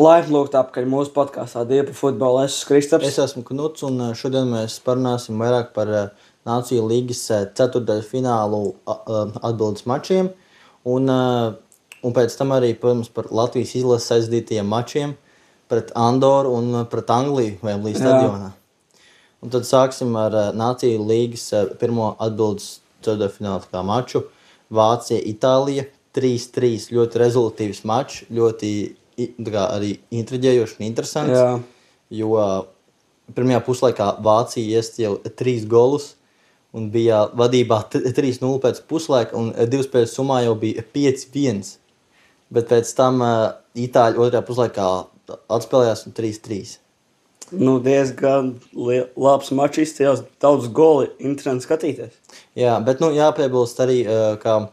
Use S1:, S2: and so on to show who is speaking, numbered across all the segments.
S1: Laipni lūgt apkaļ mūsu podkāstā Dieva par futbolu. Es esmu Kristaps.
S2: Es esmu Knuts, un šodien mēs parunāsim vairāk par Nāciju līgas ceturtdaļu finālu atbildes mačiem, un pēc tam arī, protams, par Latvijas izlases aizdītajiem mačiem pret Andoru un pret Angliju Wembley stadionā. Un tad sāksim ar Nāciju līgas pirmo atbildes ceturtdaļu fināla maču. Vācija, Itālija, 3-3, ļoti rezultatīvs mačs, ļoti arī intriģējoši un interesants.
S1: Jā.
S2: Jo pirmajā puslaikā Vācija iestāja 3 golus un bija vadībā 3-0 pēc puslaika, un 2 spēles summā jau bija 5-1. Bet pēc tam Itāļi otrajā puslaikā atspēlējās un 3-3.
S1: Nu, diezgan labs mačs izcījās, daudz goli, interesanti skatīties.
S2: Jā, bet jāpiebilst arī, ka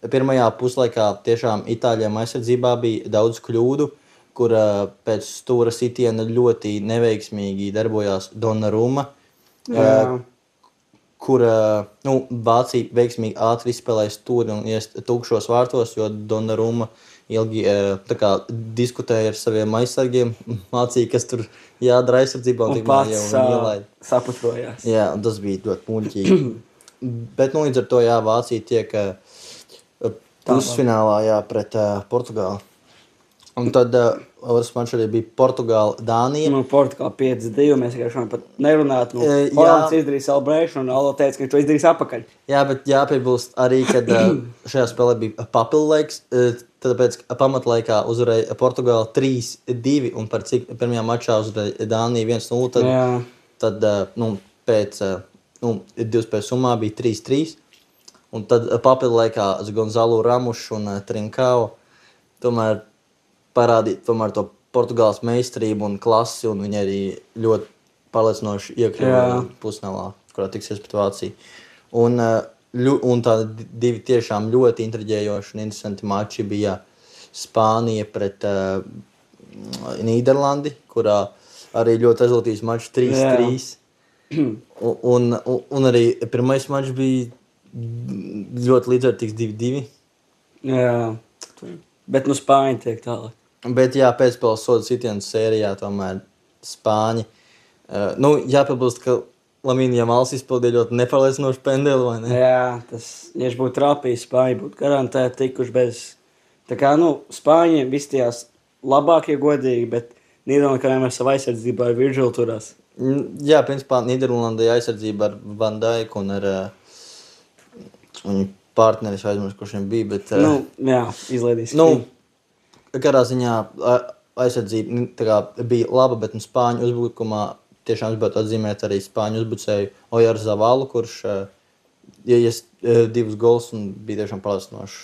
S2: pirmajā puslaikā tiešām Itāļiem aizsardzībā bija daudz kļūdu, kur pēc stūra sitiena ļoti neveiksmīgi darbojās Donnarumma, kur Vācija veiksmīgi ātri izspēlēja stūri un iest tukšos vārtos, jo Donnarumma ilgi diskutēja ar saviem aizsargiem, mācīja, kas tur jādara aizsardzībā,
S1: un pats saputrojās.
S2: Jā, un tas bija ļoti muļķīgi. Bet līdz ar to Vācija tiek pusfinālā pret Portugāli. Un tad otrs mačs arī bija Portugāla-Dānija.
S1: Portugāla 5-2, mēs vienkārši pat nerunāt. Hollands izdarīja celebration, un Allo teica, ka viņš to izdarīs apakaļ.
S2: Jā, bet jāpiebilst arī, kad šajā spēlē bija papildlaiks, tāpēc pamatlaikā uzvarēja Portugāla 3-2, un par cik pirmajā mačā uzvarēja Dānija 1-0, tad pēc 2 spēles summā bija 3-3. Un tad papildlaikā Gonzalo Ramušs un Trinkao tomēr parādīja to Portugāles meistarību un klasi, un viņi arī ļoti pārliecinoši iekļuva pusfinālā, kurā tiksies pret Vāciju. Un tādi 2 tiešām ļoti intriģējoši un interesanti mači bija Spānija pret Nīderlandi, kurā arī ļoti rezultīvs mačs 3-3. Un arī pirmais mačs bija ļoti līdzvērtīgs 2-2.
S1: Jā, bet Spāņi tiek tālāk.
S2: Bet pēcspēles sodu sitienu sērijā tomēr Spāņi. Jāpiebilst, ka Lamīna Jamals izpildīja ļoti nepārliecinošu pendeli, vai ne?
S1: Jā, tas, ja viņš būtu trāpījis, Spāņi būtu garantēti tikuši bez. Tā kā, Spāņi izstījās labākie godīgi, bet Nīderlanda kā vienmēr savu aizsardzībā ar Virgil turās.
S2: Jā, principā Nīderlandai aizsardzība ar Van Dijk un ar viņu partneris aizmirst, kurš viņam bija, bet...
S1: izlaidīs.
S2: Kādā ziņā aizsardzība bija laba, bet Spāņu uzbrukumā tiešām gribētu atzīmēt arī Spāņu uzbrucēju Ojaru Zavalu, kurš ieies 2 gols un bija tiešām pārliecinošs.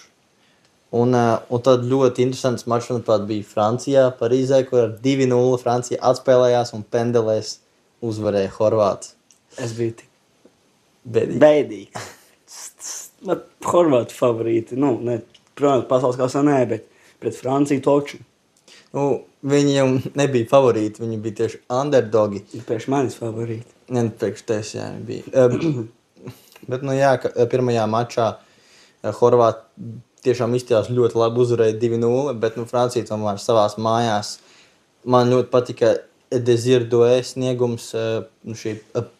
S2: Un tad ļoti interesants mačs, manuprāt, bija Francijā, Parīzē, kur ar 2-0 Francija atspēlējās un pendelēs uzvarēja Horvāts.
S1: Es biju tik bēdīgi. Horvātu favorīti. Protams, pasaules kāsā nē, bet pret Franciju toču.
S2: Viņi jau nebija favorīti, viņi bija tieši underdogi.
S1: Priekš manis favorīti.
S2: Priekš tevis, viņi bija. Bet, pirmajā mačā Horvāti tiešām izstījās ļoti labi, uzvarēja 2-0, bet Francija tomēr savās mājās. Man ļoti patika Désiré Doué sniegums, šī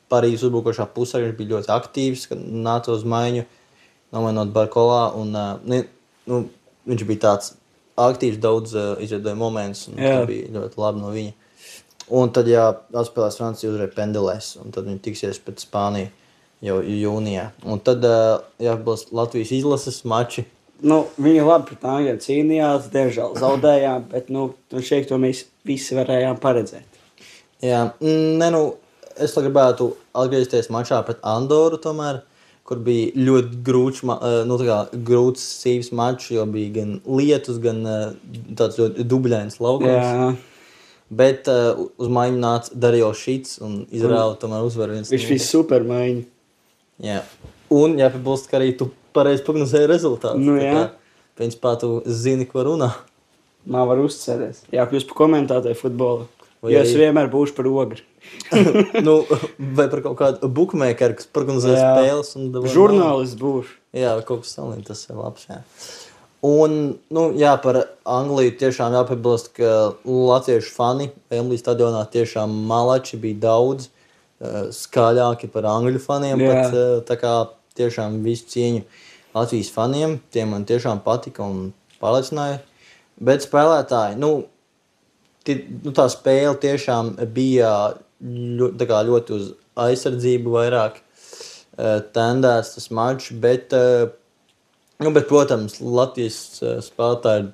S2: Parīzes uzbrukošā pusē, viņš bija ļoti aktīvs, kad nāca uz maiņu, nomainot Barkolā, un viņš bija tāds aktīvs, daudz izveidoja momentus, un tas bija ļoti labi no viņa. Un tad, atspēlēs Francija uzvarēja pendelēs, un tad viņi tiksies pret Spāniju jau jūnijā. Un tad, jāpiebilst Latvijas izlases mači.
S1: Viņi labi pret Angļiem cīnījās, diemžēl zaudējām, bet šeit to mēs visi varējām paredzēt.
S2: Jā, es gribētu atgriezties mačā pret Andoru tomēr, kur bija ļoti grūts sīvs mačs, jo bija gan lietus, gan tāds ļoti dubļains laukums.
S1: Jā.
S2: Bet uz maiņu nāca Dario Šits un izrāva tomēr uzvaru 1-0.
S1: Viņš bija super maiņu.
S2: Jā. Un jāpiebilst, ka arī tu pareizi prognozēji rezultātu. Principā tu zini, ko runā.
S1: Man var uzcerēties. Jākļūst par komentētāju futbola. Jo es vienmēr būšu par ogri.
S2: Vai par kaut kādu bookmakeru, kas prognozē spēles.
S1: Žurnālists būšu.
S2: Jā, kaut kas salīdz, tas ir labs. Jā. Un, jā, par Angliju tiešām jāpiebilst, ka latviešu fani Wembley stadionā tiešām malači bija daudz skaļāki par angļu faniem. Pat, tā kā tiešām visu cieņu Latvijas faniem, tie man tiešām patika un pārliecināja. Bet spēlētāji, tā spēle tiešām bija ļoti uz aizsardzību vairāk tendēts tas mačs, bet, protams, Latvijas spēlētāji ir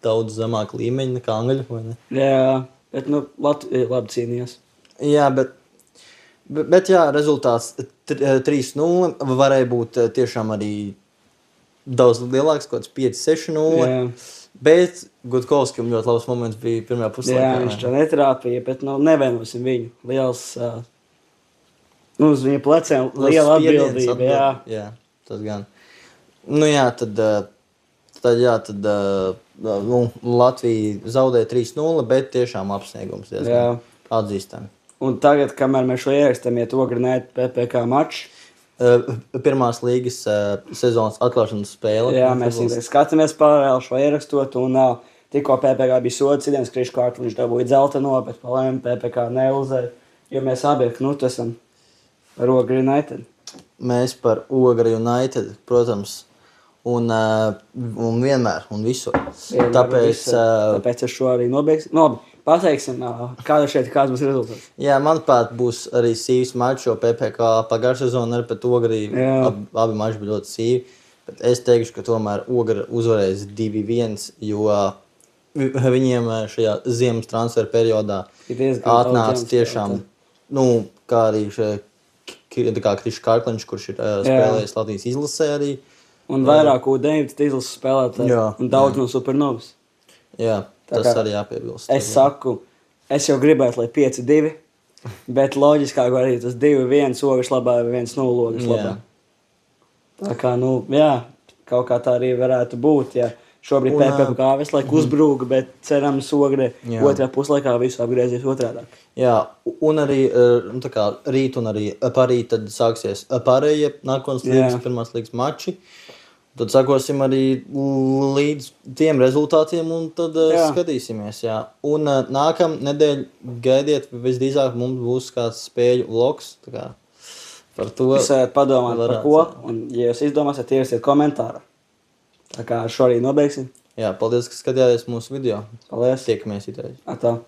S2: daudz zemāk līmeņi nekā angļu, vai ne?
S1: Jā, bet, labi cīnījās.
S2: Jā, bet rezultāts 3-0 varēja būt tiešām arī daudz lielāks, kaut kāds 5-6-0. Bet Gutkovskim ļoti labs moments bija pirmajā puslaikā.
S1: Jā, viņš to netrāpīja, bet nevainosim viņu. Liels, uz viņa pleciem liela atbildība.
S2: Jā, tas gan. Tad Latvija zaudēja 3-0, bet tiešām apsniegums diezgan atzīstami.
S1: Un tagad, kamēr mēs šo ierakstām, Ogre-United PPK mačs.
S2: Pirmās līgas sezonas atklāšanas spēle.
S1: Jā, mēs skatāmies paralēli šo ierakstot, un tikko PPK bija sods, Idens Kriškārt, viņš dabūja dzelteno, bet palēm PPK neuzēja, jo mēs abi esam par Ogre-United.
S2: Mēs par Ogre-United, protams, un vienmēr, un visur.
S1: Tāpēc es šo arī nobeigšu. Labi, pateiksim, kāds būs rezultāts.
S2: Jā, manuprāt, būs arī sīvs mačs, jo PPK pagājušā sezona arī pret Ogri abi mači bija ļoti sīvi. Bet es teikšu, ka tomēr Ogri uzvarēs 2-1, jo viņiem šajā ziemas transferu periodā atnāca tiešām, kā arī Krišs Kārkliņš, kurš ir spēlējis Latvijas izlasē arī.
S1: Un vairāk U19 izlases spēlētāji un daudz no Supernovas.
S2: Jā, tas arī jāpiebilst.
S1: Es saku, es jau gribētu, lai 5-2, bet loģiskāk arī tas 2-1 Ogres labā vai 1-0 Ogres labā. Tā kā, kaut kā tā arī varētu būt, ja šobrīd PPK visu laiku uzbrūga, bet cerams Ogre otrā puslaikā visu apgriezies otrādāk.
S2: Jā, un arī rīt un arī parīt tad sāksies pārējie nākotnes līgas, pirmās līgas mači. Tad sakosim arī līdz tiem rezultātiem un tad skatīsimies. Jā. Un nākam nedēļ gaidiet, visdrīzāk mums būs kāds spēļu vlogs. Par to
S1: jūs varat padomāt par ko, un ja jūs izdomāsiet, ierakstiet komentāru. Tā kā šo arī nobeigsim.
S2: Jā, paldies, ka skatījāties mūsu video.
S1: Paldies.
S2: Tiekamies itreiz.
S1: Atā.